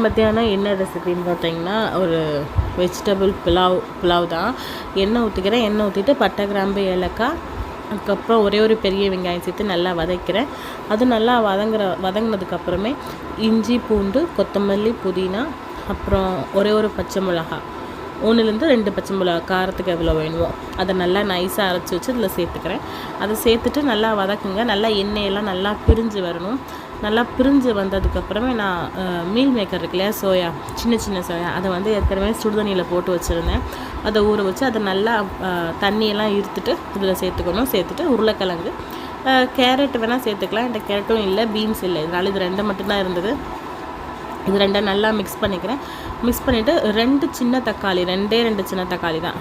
மத்தியானம் என்ன ரெசிபின்னு பார்த்தீங்கன்னா ஒரு வெஜிடபிள் புலாவ் தான். எண்ணெய் ஊற்றிக்கிறேன். எண்ணெய் ஊற்றிட்டு பட்டை, கிராம்பு, ஏலக்காய், அதுக்கப்புறம் ஒரே ஒரு பெரிய வெங்காயம் சேர்த்து நல்லா வதக்கிறேன். அது நல்லா வதங்கினதுக்கப்புறமே இஞ்சி, பூண்டு, கொத்தமல்லி, புதினா, அப்புறம் ஒரே ஒரு பச்சை மிளகாய், 1லேருந்து 2 பச்சை மிளகா காரத்துக்கு எவ்வளோ வேணுமோ அதை நல்லா நைஸாக அரைச்சி வச்சு இதில் சேர்த்துக்கிறேன். அதை சேர்த்துட்டு நல்லா வதக்குங்க. நல்லா எண்ணெயெல்லாம் நல்லா பிரிஞ்சு வரணும். நல்லா பிரிஞ்சு வந்ததுக்கப்புறமே நான் மீல் மேக்கர் இருக்கு இல்லையா, சோயா, சின்ன சின்ன சோயா, அதை வந்து ஏற்கனவே சுடுதண்ணியில் போட்டு வச்சுருந்தேன். அதை ஊற வச்சு அதை நல்லா தண்ணியெல்லாம் இருத்துட்டு இதில் சேர்த்துக்கணும். சேர்த்துட்டு உருளைக்கிழங்கு, கேரட் வேணால் சேர்த்துக்கலாம். என்கிட்ட கேரட்டும் இல்லை, பீன்ஸ் இல்லை, இதனால் இது 2 மட்டும்தான் இருந்தது. இது 2 நல்லா மிக்ஸ் பண்ணிக்கிறேன். மிக்ஸ் பண்ணிவிட்டு 2 சின்ன தக்காளி, 2 சின்ன தக்காளி தான்,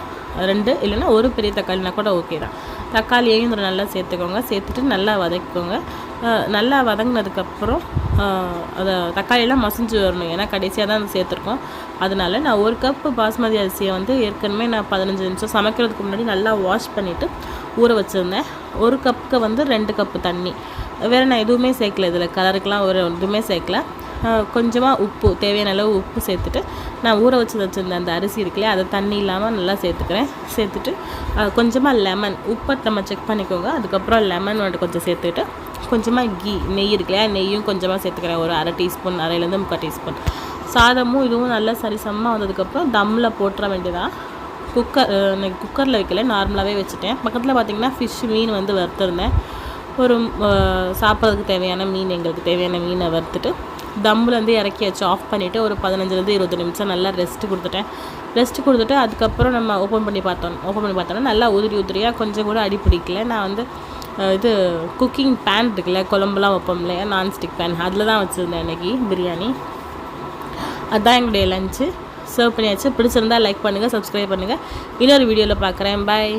2 இல்லைன்னா ஒரு பெரிய தக்காளினா கூட ஓகே தான். தக்காளியையும் இதில் நல்லா சேர்த்துக்கோங்க. சேர்த்துட்டு நல்லா வதக்கிக்கோங்க. நல்லா வதங்கினதுக்கப்புறம் அதை தக்காளியெல்லாம் மசிஞ்சு வரணும், ஏன்னா கடைசியாக தான் சேர்த்துருக்கோம். அதனால நான் 1 கப்பு பாஸ்மதி அரிசியை வந்து ஏற்கனவே நான் 15 நிமிஷம் சமைக்கிறதுக்கு முன்னாடி நல்லா வாஷ் பண்ணிவிட்டு ஊற வச்சுருந்தேன். 1 கப்புக்கு வந்து 2 கப்பு தண்ணி. வேறு நான் எதுவுமே சேர்க்கல, இதில் கலருக்கெலாம் எதுவுமே சேர்க்கல. கொஞ்சமாக உப்பு, தேவையான அளவு உப்பு சேர்த்துட்டு நான் ஊற வச்சுருந்த அந்த அரிசி இருக்குல்லையா, அதை தண்ணி இல்லாமல் நல்லா சேர்த்துக்கிறேன். சேர்த்துட்டு கொஞ்சமாக லெமன், உப்பை நம்ம செக் பண்ணிக்கோங்க. அதுக்கப்புறம் லெமன் கொஞ்சம் சேர்த்துட்டு கொஞ்சமாக நெய் இருக்குல்லையா, நெய்யும் கொஞ்சமாக சேர்த்துக்கிறேன். ஒரு 1/2 டீஸ்பூன், 1/2லேருந்து 3/4 டீஸ்பூன். சாதமும் இதுவும் நல்லா சரிசமமாக வந்ததுக்கப்புறம் தம்மில் போட்டுற வேண்டியதான். குக்கரில் வைக்கல, நார்மலாகவே வச்சுட்டேன். பக்கத்தில் பார்த்திங்கன்னா மீன் வந்து வறுத்துருந்தேன். ஒரு சாப்பிட்றதுக்கு தேவையான மீன், எங்களுக்கு தேவையான மீனை வறுத்துட்டு தம்முலேருந்து இறக்கி வச்சு ஆஃப் பண்ணிவிட்டு ஒரு 15லேருந்து 20 நிமிஷம் நல்லா ரெஸ்ட்டு கொடுத்துட்டு அதுக்கப்புறம் நம்ம ஓப்பன் பண்ணி பார்த்தோன்னா நல்லா உதிரியாக கொஞ்சம் கூட அடி பிடிக்கல. நான் வந்து இது குக்கிங் பேன் இருக்குல்ல, குழம்புலாம் வைப்போம் இல்லையா, நான்ஸ்டிக் பேன், அதில் தான் வச்சுருந்தேன் இன்றைக்கி பிரியாணி. அதுதான் எங்களுடைய லஞ்சு. சர்வ் பண்ணியாச்சு. பிடிச்சிருந்தா லைக் பண்ணுங்கள், சப்ஸ்கிரைப் பண்ணுங்கள். இன்னொரு வீடியோவில் பார்க்குறேன். பாய்.